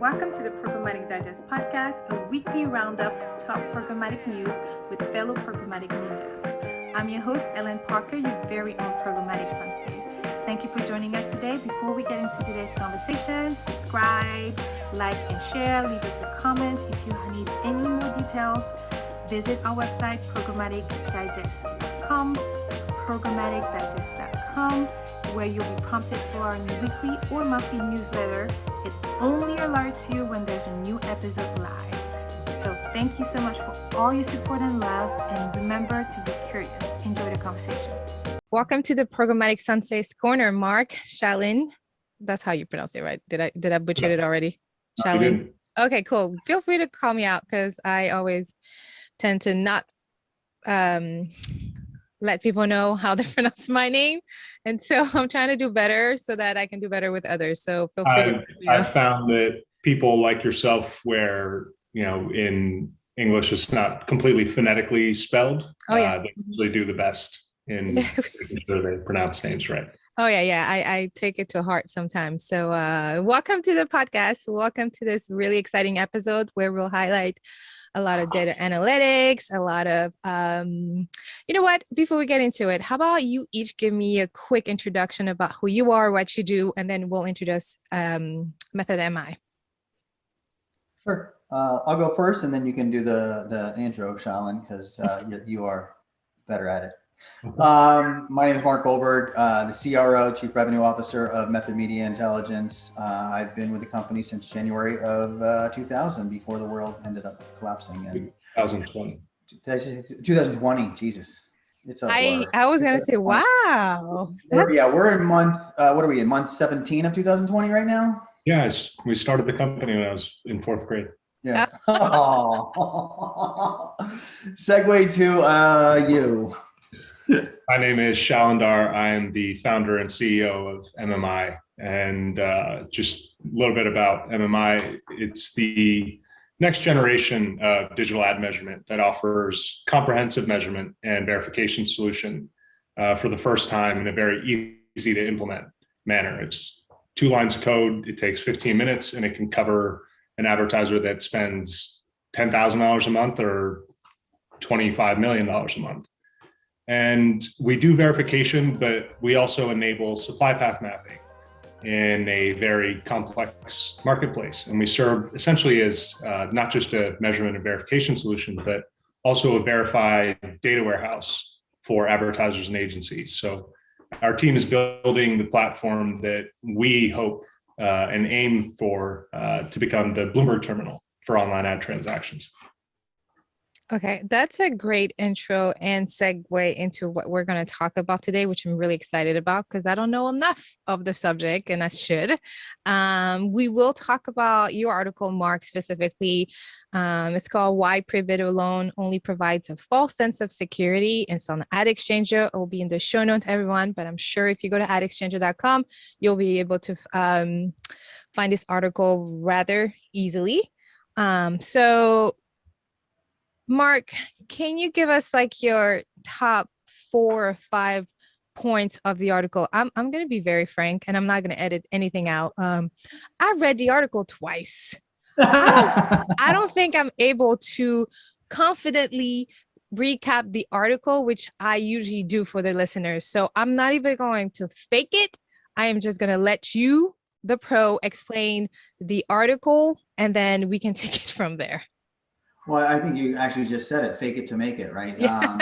Welcome to the Programmatic Digest podcast, a weekly roundup of top programmatic news with fellow programmatic ninjas. I'm your host, Ellen Parker, your very own programmatic sensei. Thank you for joining us today. Before we get into today's conversation, subscribe, like, and share. Leave us a comment. If you need any more details, visit our website, programmaticdigest.com, programmaticdigest.com, where you'll be prompted for our new weekly or monthly newsletter. It only alerts you when there's a new episode live. So thank you so much for all your support and love, and remember to be curious. Enjoy the conversation. Welcome to the Programmatic Sensei's Corner, Marc, Shailin. That's how you pronounce it, right? Did I butcher it already? Shailin. Okay, cool. Feel free to call me out because I always tend to not let people know how they pronounce my name. And so I'm trying to do better so that I can do better with others. So feel free to, I've found that people like yourself where, in English, it's not completely phonetically spelled. They really do the best in making sure they pronounce names right. Oh, yeah. I take it to heart sometimes. So welcome to the podcast. Welcome to this really exciting episode where we'll highlight a lot of data analytics, a lot of, you know what, before we get into it, how about you each give me a quick introduction about who you are, what you do, and then we'll introduce Method MI. Sure. I'll go first, and then you can do the intro, Shailin, because you are better at it. My name is Marc Goldberg, the CRO, Chief Revenue Officer of Method Media Intelligence. I've been with the company since January of 2000, before the world ended up collapsing. And 2020. 2020, Jesus. It's a blur. I was going to say, wow. We're in month, what are we in, month 17 of 2020 right now? Yeah, we started the company when I was in 4th grade. Yeah. Segue to you. My name is Shailin Dhar. I am the founder and CEO of MMI. And just a little bit about MMI. It's the next generation of digital ad measurement that offers comprehensive measurement and verification solution for the first time in a very easy to implement manner. It's 2 lines of code. It takes 15 minutes, and it can cover an advertiser that spends $10,000 a month or $25 million a month. And we do verification, but we also enable supply path mapping in a very complex marketplace. And we serve essentially as not just a measurement and verification solution, but also a verified data warehouse for advertisers and agencies. So our team is building the platform that we hope and aim for to become the Bloomberg terminal for online ad transactions. Okay, that's a great intro and segue into what we're going to talk about today, which I'm really excited about because I don't know enough of the subject, and I should. We will talk about your article, Marc, specifically. It's called Why Prebid Alone Only Provides a False Sense of Security. It's on AdExchanger. It will be in the show notes, everyone, but I'm sure if you go to AdExchanger.com, you'll be able to find this article rather easily. So Marc, can you give us like your top 4 or 5 points of the article? I'm going to be very frank, and I'm not going to edit anything out. I read the article twice. I don't think I'm able to confidently recap the article, which I usually do for the listeners. So I'm not even going to fake it. I am just going to let you, the pro, explain the article, and then we can take it from there. Well, I think you actually just said it, fake it to make it, right? Yeah.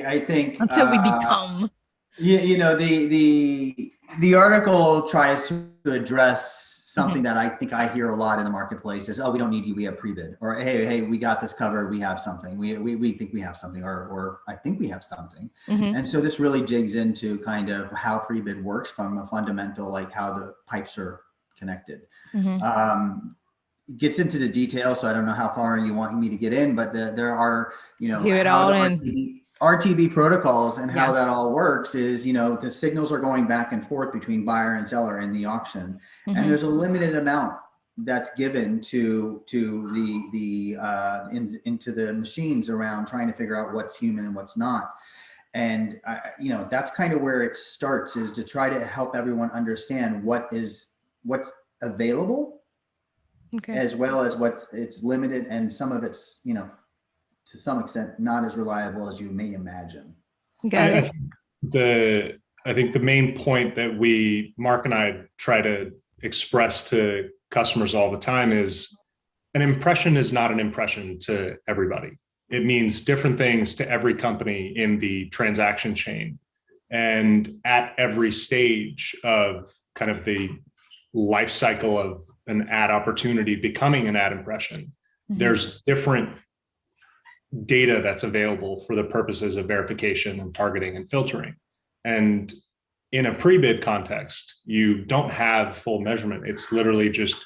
I think until we become. The article tries to address something that I think I hear a lot in the marketplace is, oh, we don't need you, we have Prebid, or hey, we got this covered, we have something, we think we have something, or I think we have something. And so this really digs into kind of how Prebid works from a fundamental, like how the pipes are connected. Gets into the details, so I don't know how far you want me to get in, but there are, give it all in. RTB protocols and how that all works is, the signals are going back and forth between buyer and seller in the auction, and there's a limited amount that's given to into the machines around trying to figure out what's human and what's not. And that's kind of where it starts, is to try to help everyone understand what's available Okay. as well as what it's limited, and some of it's, to some extent, not as reliable as you may imagine. Got it. I think the main point that Mark and I try to express to customers all the time is an impression is not an impression to everybody. It means different things to every company in the transaction chain. And at every stage of kind of the life cycle of an ad opportunity becoming an ad impression, there's different data that's available for the purposes of verification and targeting and filtering. And in a pre-bid context, you don't have full measurement. It's literally just,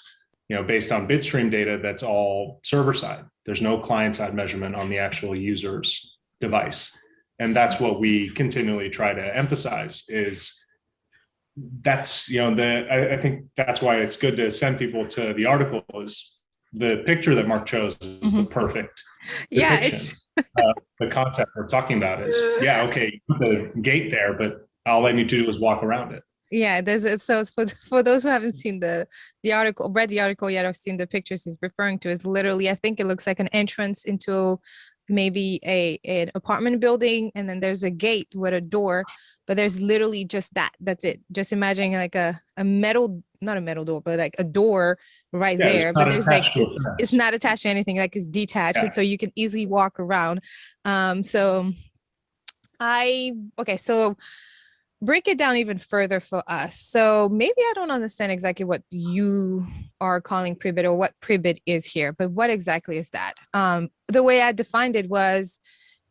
based on bid stream data that's all server side. There's no client side measurement on the actual user's device. And that's what we continually try to emphasize is that's, I think that's why it's good to send people to the article is the picture that Mark chose is the perfect depiction. The concept we're talking about is, okay, you put the gate there, but all I need to do is walk around it. Yeah, so it's for those who haven't seen the article, read the article yet, or seen the pictures he's referring to, is literally, I think it looks like an entrance into maybe an apartment building, and then there's a gate with a door, but there's literally just that's it. Just imagining like a metal, not a metal door, but like a door right there, but there's like it's not attached to anything, like it's detached, and so you can easily walk around. So break it down even further for us. So maybe I don't understand exactly what you are calling pre-bid or what pre-bid is here, but what exactly is that? The way I defined it was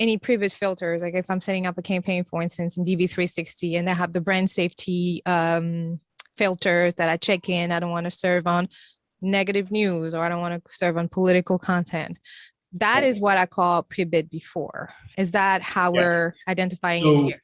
any pre-bid filters. Like if I'm setting up a campaign, for instance, in DV360, and I have the brand safety filters that I check in, I don't want to serve on negative news, or I don't want to serve on political content. That is what I call pre-bid before. Is that how we're identifying it here?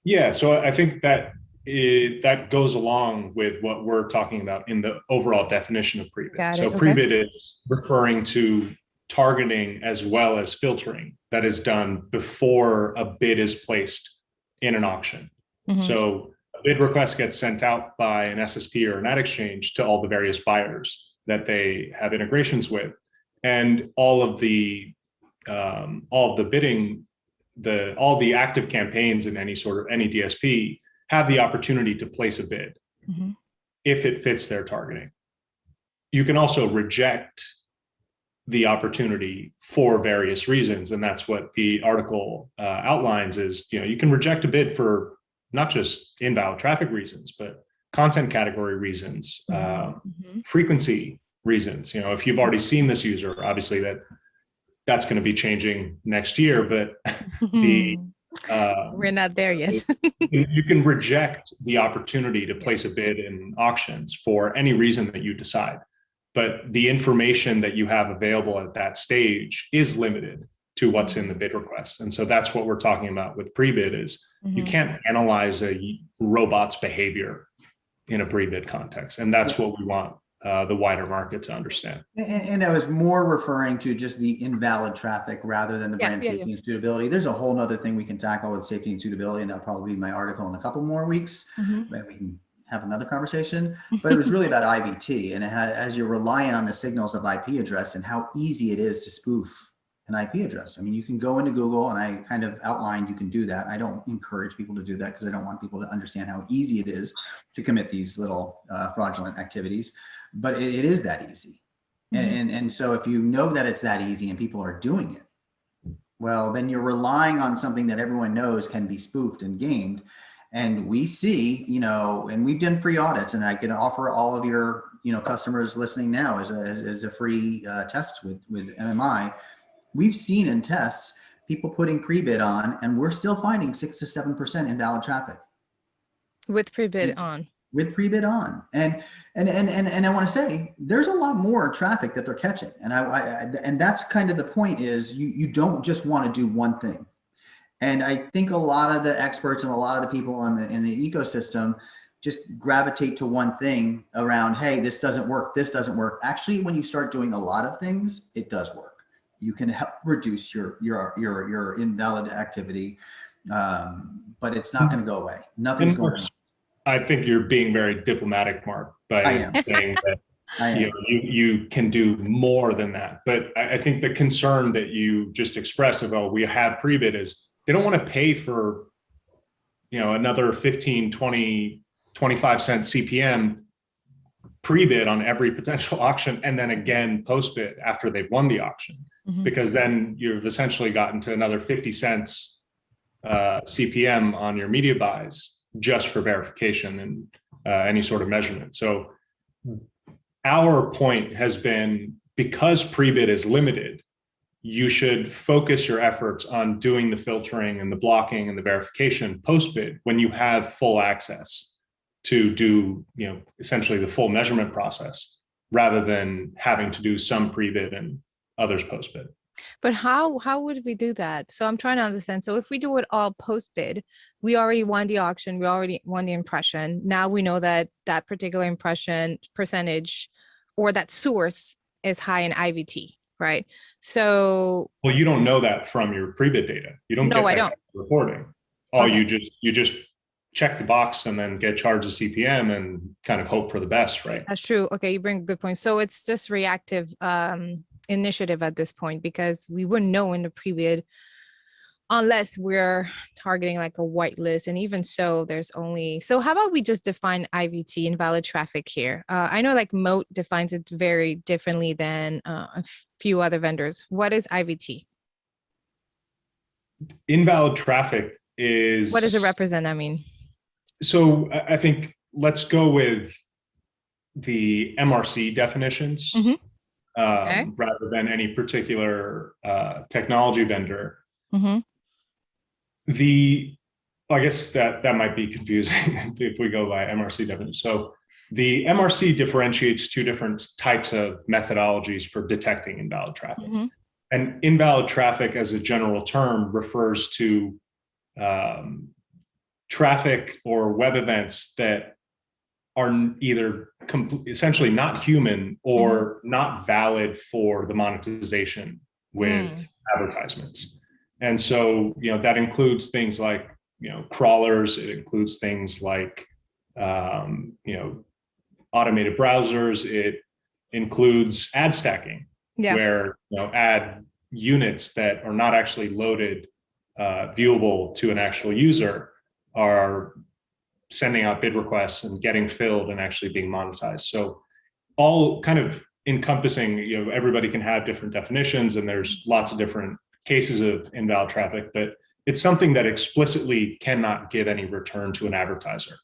Yeah, so I think that that goes along with what we're talking about in the overall definition of pre-bid. So pre-bid is referring to targeting as well as filtering that is done before a bid is placed in an auction. So a bid request gets sent out by an SSP or an AdExchanger to all the various buyers that they have integrations with, and all of the bidding, all the active campaigns in any DSP have the opportunity to place a bid if it fits their targeting. You can also reject the opportunity for various reasons, and that's what the article outlines is, you can reject a bid for not just invalid traffic reasons, but content category reasons, frequency reasons. If you've already seen this user, obviously that's going to be changing next year, but we're not there yet. You can reject the opportunity to place a bid in auctions for any reason that you decide, but the information that you have available at that stage is limited to what's in the bid request. And so that's what we're talking about with pre-bid is you can't analyze a robot's behavior in a pre-bid context. And that's what we want the wider market to understand. And I was more referring to just the invalid traffic rather than the brand safety and suitability. There's a whole nother thing we can tackle with safety and suitability, and that'll probably be my article in a couple more weeks. Maybe we can have another conversation. But it was really about IVT, and as you're relying on the signals of IP address and how easy it is to spoof an IP address. I mean, you can go into Google, and I kind of outlined you can do that. I don't encourage people to do that because I don't want people to understand how easy it is to commit these little fraudulent activities. But it is that easy. And so if you know that it's that easy and people are doing it, well, then you're relying on something that everyone knows can be spoofed and gamed. And we see, and we've done free audits, and I can offer all of your, customers listening now as a free test with MMI. We've seen in tests people putting pre-bid on, and we're still finding 6 to 7% invalid traffic with pre-bid on. With pre-bid on, and I want to say there's a lot more traffic that they're catching, and that's kind of the point is you don't just want to do one thing. And I think a lot of the experts and a lot of the people in the ecosystem just gravitate to one thing around, hey, this doesn't work, this doesn't work. Actually, when you start doing a lot of things, it does work. You can help reduce your invalid activity, but it's not going to go away. Nothing's going to. I think you're being very diplomatic, Mark, by saying that you can do more than that. But I think the concern that you just expressed of, oh, we have Prebid is they don't want to pay for, another 15, 20, 25 cent CPM pre-bid on every potential auction, and then again post-bid after they've won the auction, because then you've essentially gotten to another 50 cents CPM on your media buys just for verification and any sort of measurement. So our point has been, because pre-bid is limited, you should focus your efforts on doing the filtering and the blocking and the verification post-bid when you have full access to do, essentially the full measurement process, rather than having to do some pre-bid and others post-bid. But how would we do that? So I'm trying to understand. So if we do it all post-bid, we already won the auction, we already won the impression. Now we know that that particular impression percentage or that source is high in IVT, right? So well, you don't know that from your pre-bid data. You don't get that. I don't. Reporting. You just check the box and then get charged a CPM and kind of hope for the best, right? That's true. Okay, you bring a good point. So it's just reactive initiative at this point, because we wouldn't know in the pre-bid unless we're targeting like a whitelist. And even so, there's only, so how about we just define IVT, invalid traffic here? I know like Moat defines it very differently than a few other vendors. What is IVT? Invalid traffic is... What does it represent? I mean, so I think let's go with the MRC definitions rather than any particular technology vendor. I guess that might be confusing if we go by MRC definition. So the MRC differentiates two different types of methodologies for detecting invalid traffic. And invalid traffic as a general term refers to traffic or web events that are either essentially not human or not valid for the monetization with advertisements. And so, that includes things like, crawlers. It includes things like, automated browsers. It includes ad stacking, where, ad units that are not actually loaded, viewable to an actual user are sending out bid requests and getting filled and actually being monetized. So all kind of encompassing, everybody can have different definitions, and there's lots of different cases of invalid traffic, but it's something that explicitly cannot give any return to an advertiser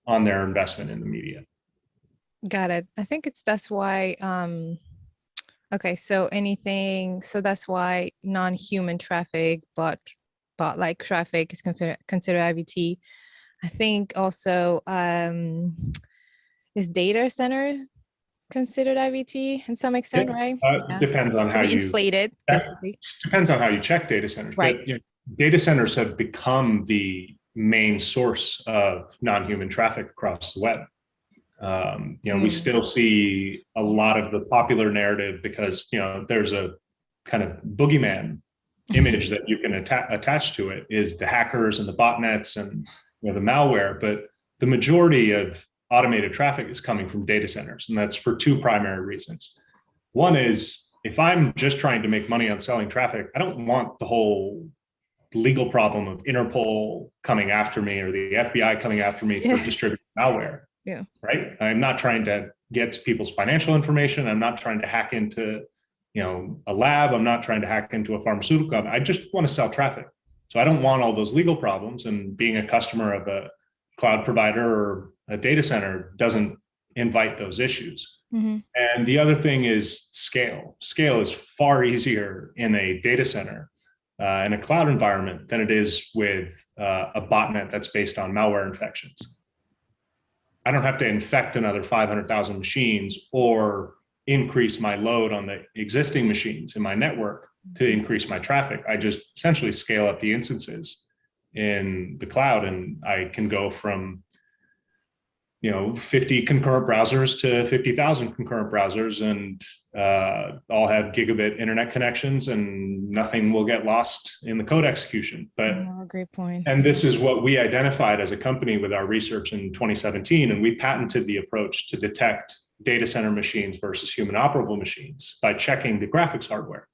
on their investment in the media. Got it. I think that's why, okay, so that's why non-human traffic, but like traffic is considered IVT. I think also, is data centers considered IVT in some extent, right? Depends on how you inflate it, basically. Depends on how you check data centers. Right. But, data centers have become the main source of non-human traffic across the web. We still see a lot of the popular narrative because, there's a kind of boogeyman image that you can attach to it, is the hackers and the botnets and the malware. But the majority of automated traffic is coming from data centers, and that's for two primary reasons. One is, if I'm just trying to make money on selling traffic, I don't want the whole legal problem of Interpol coming after me or the FBI coming after me for distributing malware. Yeah. Right. I'm not trying to get to people's financial information. I'm not trying to hack into, a lab. I'm not trying to hack into a pharmaceutical company. I just want to sell traffic. So I don't want all those legal problems, and being a customer of a cloud provider or a data center doesn't invite those issues. And the other thing is scale. Scale is far easier in a data center, in a cloud environment, than it is with a botnet that's based on malware infections. I don't have to infect another 500,000 machines or increase my load on the existing machines in my network to increase my traffic. I just essentially scale up the instances in the cloud, and I can go from 50 concurrent browsers to 50,000 concurrent browsers, and all have gigabit internet connections, and nothing will get lost in the code execution. But great point. And this is what we identified as a company with our research in 2017, and we patented the approach to detect data center machines versus human operable machines by checking the graphics hardware.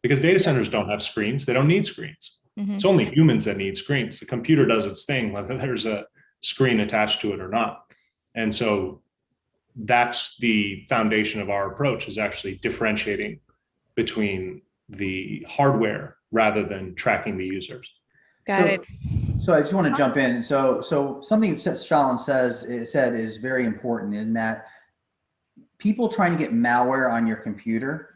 Because data centers don't have screens, they don't need screens. It's only humans that need screens. The computer does its thing, whether there's a screen attached to it or not. And so that's the foundation of our approach, is actually differentiating between the hardware rather than tracking the users. Got it. So I just want to jump in. So something that Shailin said is very important, in that people trying to get malware on your computer,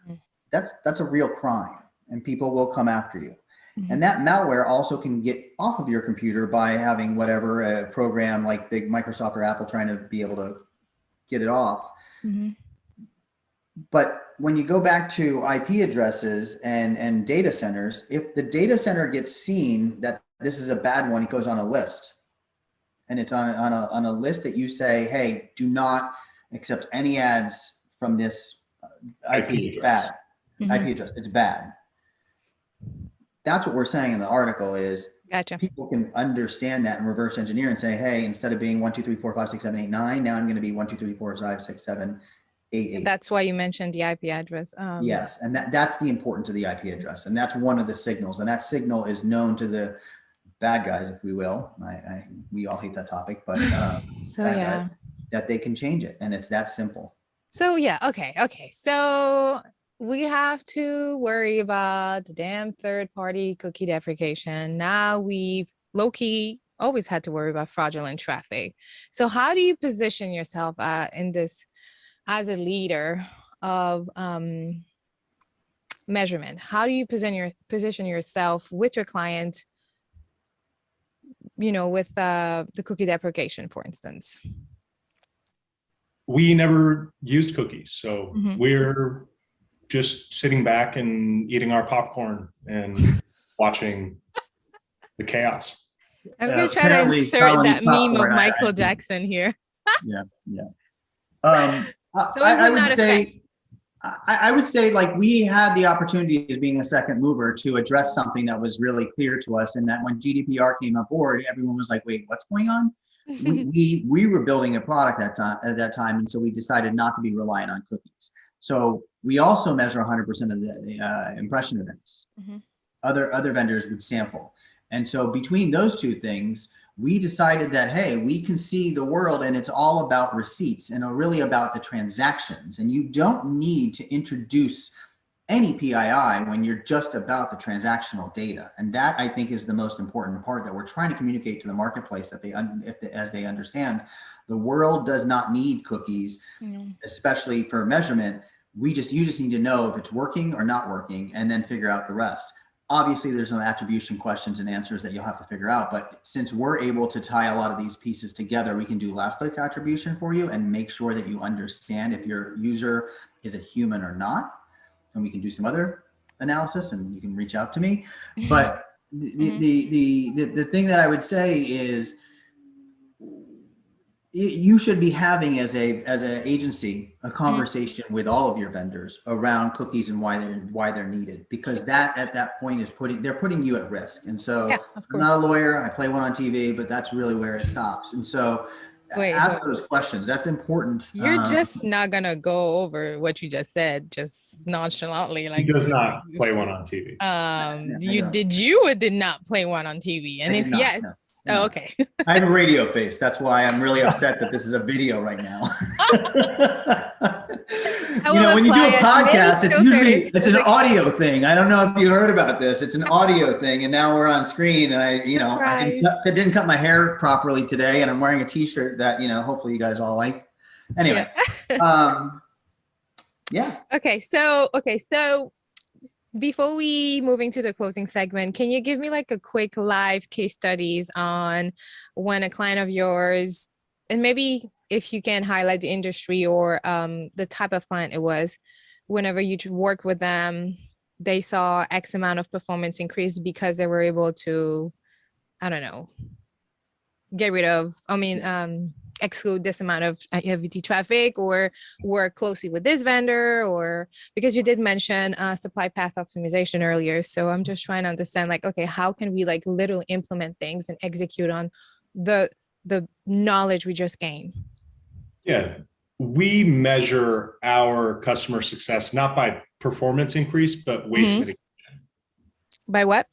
that's a real crime, and people will come after you. And that malware also can get off of your computer by having whatever a program like big Microsoft or Apple trying to be able to get it off. But when you go back to IP addresses and data centers, if the data center gets seen that this is a bad one, it goes on a list. And it's on a list that you say, hey, do not accept any ads from this IP. It's bad. IP address, it's bad. That's what we're saying in the article is, Gotcha. People can understand that and reverse engineer and say, hey, instead of being 1, 2, 3, 4, 5, 6, 7, 8, 9, now I'm going to be 1, 2, 3, 4, 5, 6, 7, 8, 8. That's why you mentioned the IP address. Yes, and that's the importance of the IP address, and that's one of the signals, and that signal is known to the bad guys, if we will. We all hate that topic, but so yeah, guys, that they can change it, and it's that simple. So yeah, okay. So we have to worry about the damn third-party cookie deprecation. Now we've low-key always had to worry about fraudulent traffic. So how do you position yourself in this as a leader of measurement? How do you position yourself with your client, with the cookie deprecation, for instance? We never used cookies, so we're just sitting back and eating our popcorn and watching the chaos. I'm going to try to insert that meme of Michael Jackson here. Yeah. So it would not affect. I would say, like, we had the opportunity as being a second mover to address something that was really clear to us, and that when GDPR came aboard, everyone was like, wait, what's going on? we were building a product at that time, and so we decided not to be reliant on cookies. So we also measure 100% of the impression events. Other vendors would sample. And so between those two things, we decided that, hey, we can see the world, and it's all about receipts and really about the transactions. And you don't need to introduce any PII when you're just about the transactional data. And that, I think, is the most important part that we're trying to communicate to the marketplace, that as they understand, the world does not need cookies, especially for measurement. You just need to know if it's working or not working, and then figure out the rest. Obviously, there's some attribution questions and answers that you'll have to figure out. But since we're able to tie a lot of these pieces together, we can do last click attribution for you and make sure that you understand if your user is a human or not. And we can do some other analysis, and you can reach out to me. But the thing that I would say is, you should be having as an agency a conversation with all of your vendors around cookies and why they're needed, because that at that point is putting you at risk. And so I'm not a lawyer, I play one on TV, but that's really where it stops. And so ask those questions. That's important. You're just not gonna go over what you just said just nonchalantly. Like, he does not play one on TV. You or did not play one on TV? And if yes. No. Oh, okay. I have a radio face. That's why I'm really upset that this is a video right now. When you do a podcast, it's an audio thing. I don't know if you heard about this. It's an audio thing, and now we're on screen. And I didn't cut my hair properly today, and I'm wearing a T-shirt that hopefully you guys all like. Anyway, yeah. Okay, so before we move into the closing segment, can you give me like a quick live case studies on when a client of yours, and maybe if you can highlight the industry or the type of client it was, whenever you work with them, they saw X amount of performance increase because they were able to, I don't know, exclude this amount of IVT traffic, or work closely with this vendor, or because you did mention supply path optimization earlier. So I'm just trying to understand, like, okay, how can we like literally implement things and execute on the knowledge we just gained? Yeah. We measure our customer success not by performance increase, but waste mitigation. By what?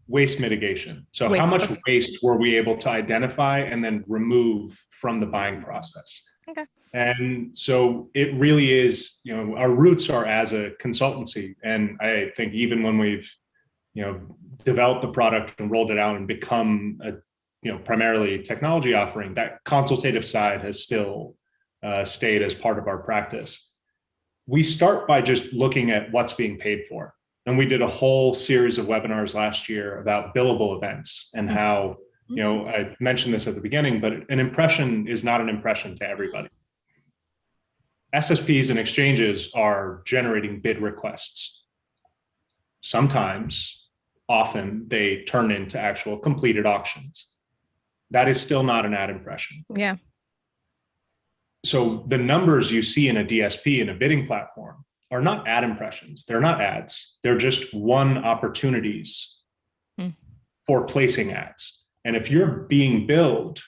Waste mitigation. So Waste, how much okay. waste were we able to identify and then remove from the buying process? Okay. And so it really is, our roots are as a consultancy. And I think even when we've, developed the product and rolled it out and become a, primarily technology offering, that consultative side has still stayed as part of our practice. We start by just looking at what's being paid for. And we did a whole series of webinars last year about billable events and how, I mentioned this at the beginning, but an impression is not an impression to everybody. SSPs and exchanges are generating bid requests. Sometimes, often, they turn into actual completed auctions. That is still not an ad impression. Yeah. So the numbers you see in a DSP in a bidding platform are not ad impressions. They're not ads. They're just won opportunities for placing ads. And if you're being billed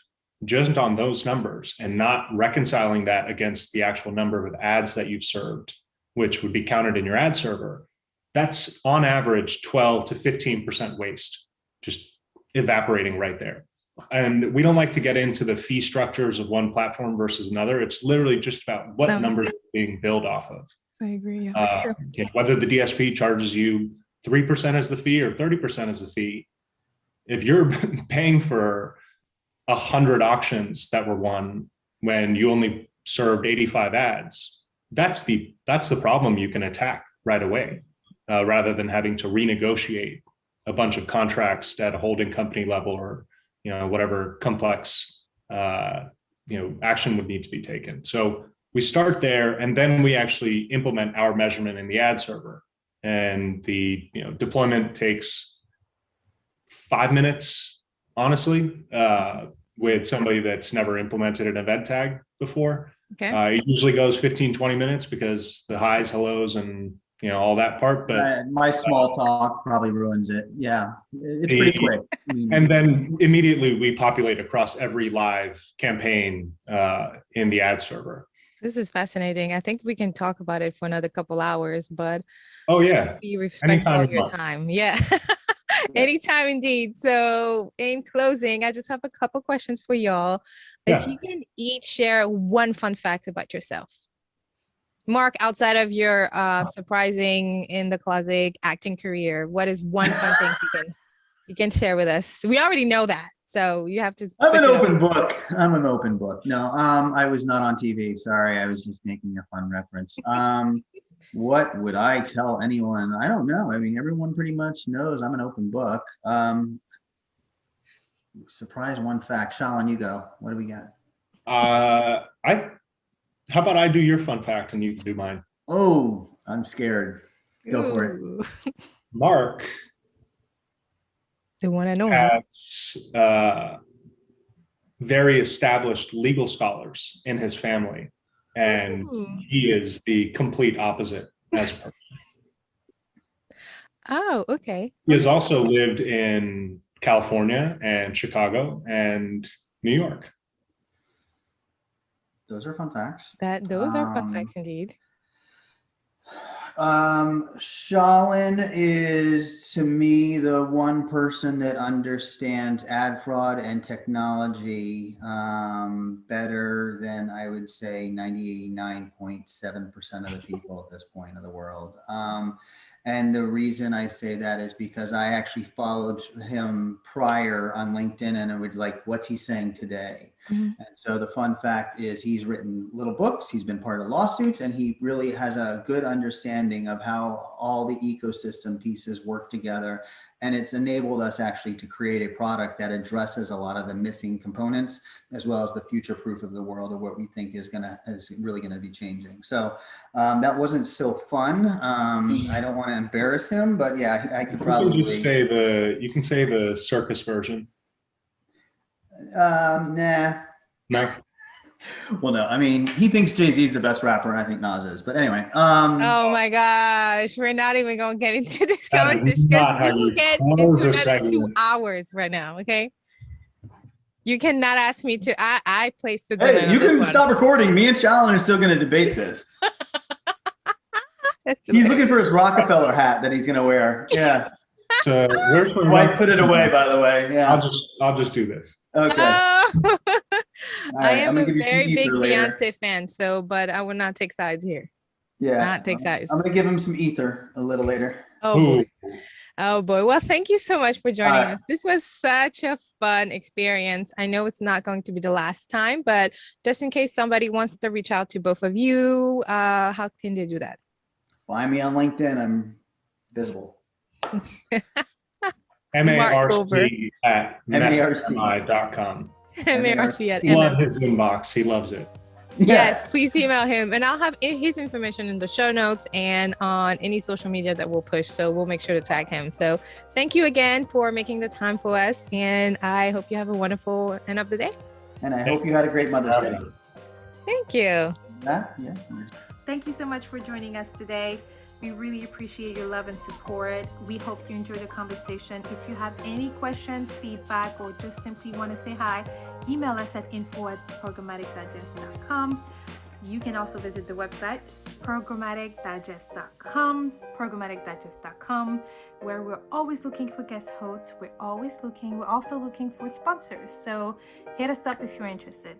just on those numbers and not reconciling that against the actual number of ads that you've served, which would be counted in your ad server, that's on average 12 to 15% waste, just evaporating right there. And we don't like to get into the fee structures of one platform versus another. It's literally just about what numbers are being billed off of. I agree. Whether the DSP charges you 3% as the fee or 30% as the fee, if you're paying for 100 auctions that were won when you only served 85 ads, that's the problem you can attack right away, rather than having to renegotiate a bunch of contracts at a holding company level or whatever complex action would need to be taken. So we start there, and then we actually implement our measurement in the ad server. And the deployment takes 5 minutes, honestly, with somebody that's never implemented an event tag before. Okay. It usually goes 15, 20 minutes because the highs, hellos, and all that part. But my small talk probably ruins it. Yeah, it's pretty quick. And then immediately we populate across every live campaign in the ad server. This is fascinating. I think we can talk about it for another couple hours, but oh yeah, be respectful anytime of your time. Yeah. Anytime indeed. So in closing, I just have a couple questions for y'all. Yeah. If you can each share one fun fact about yourself. Mark, outside of your surprising in the closet acting career, what is one fun thing you can share with us? We already know that, so you have to. I'm an open book. I'm an open book. No, I was not on TV. Sorry, I was just making a fun reference. What would I tell anyone? I don't know. I mean, everyone pretty much knows I'm an open book. Surprise one fact. Shailin, you go. What do we got? How about I do your fun fact and you can do mine? Oh, I'm scared. Go for it. Mark, the one I know, has very established legal scholars in his family, and he is the complete opposite as a person. Oh, okay. He has also lived in California and Chicago and New York. Those are fun facts. Those are fun facts indeed. Shailin is, to me, the one person that understands ad fraud and technology better than, I would say, 99.7% of the people at this point of the world. And the reason I say that is because I actually followed him prior on LinkedIn, and I would like, what's he saying today? And so the fun fact is he's written little books, he's been part of lawsuits, and he really has a good understanding of how all the ecosystem pieces work together. And it's enabled us actually to create a product that addresses a lot of the missing components, as well as the future proof of the world of what we think is really gonna be changing. So that wasn't so fun. I don't want to embarrass him, but yeah, I could probably you can say the circus version. Nah. No. Well, no. I mean, he thinks Jay-Z is the best rapper, and I think Nas is. But anyway. Oh my gosh, we're not even gonna get into this conversation because we will get into another 2 hours right now. Okay. You cannot ask me to. I placed the Hey, demand you on this can one. stop recording. Me and Shailin are still going to debate this. That's He's hilarious. looking for his Rockefeller hat that he's going to wear. Yeah. So where's my Wife put it away, by the way. Yeah. I'll just do this. Okay. Oh. All I right. I'm am going a to give you some very big ether later. Beyonce fan, so but I will not take sides here. Yeah. Not take sides. I'm going to give him some ether a little later. Oh Ooh. boy. Oh boy. Well, thank you so much for joining right. us. This was such a fun experience. I know it's not going to be the last time, but just in case somebody wants to reach out to both of you, how can they do that? Find me on LinkedIn. I'm visible. Goldberg. MARC@MMI.com. MARC at Love MM. his inbox. He loves it. Yes, please email him, and I'll have his information in the show notes and on any social media that we'll push. So we'll make sure to tag him. So thank you again for making the time for us, and I hope you have a wonderful end of the day. And I hope you had a great Mother's Day. Thank you. Yeah. Thank you so much for joining us today. We really appreciate your love and support. We hope you enjoyed the conversation. If you have any questions, feedback, or just simply want to say hi, email us at info@programmaticdigest.com. You can also visit the website programmaticdigest.com, where we're always looking for guest hosts. We're also looking for sponsors. So hit us up if you're interested.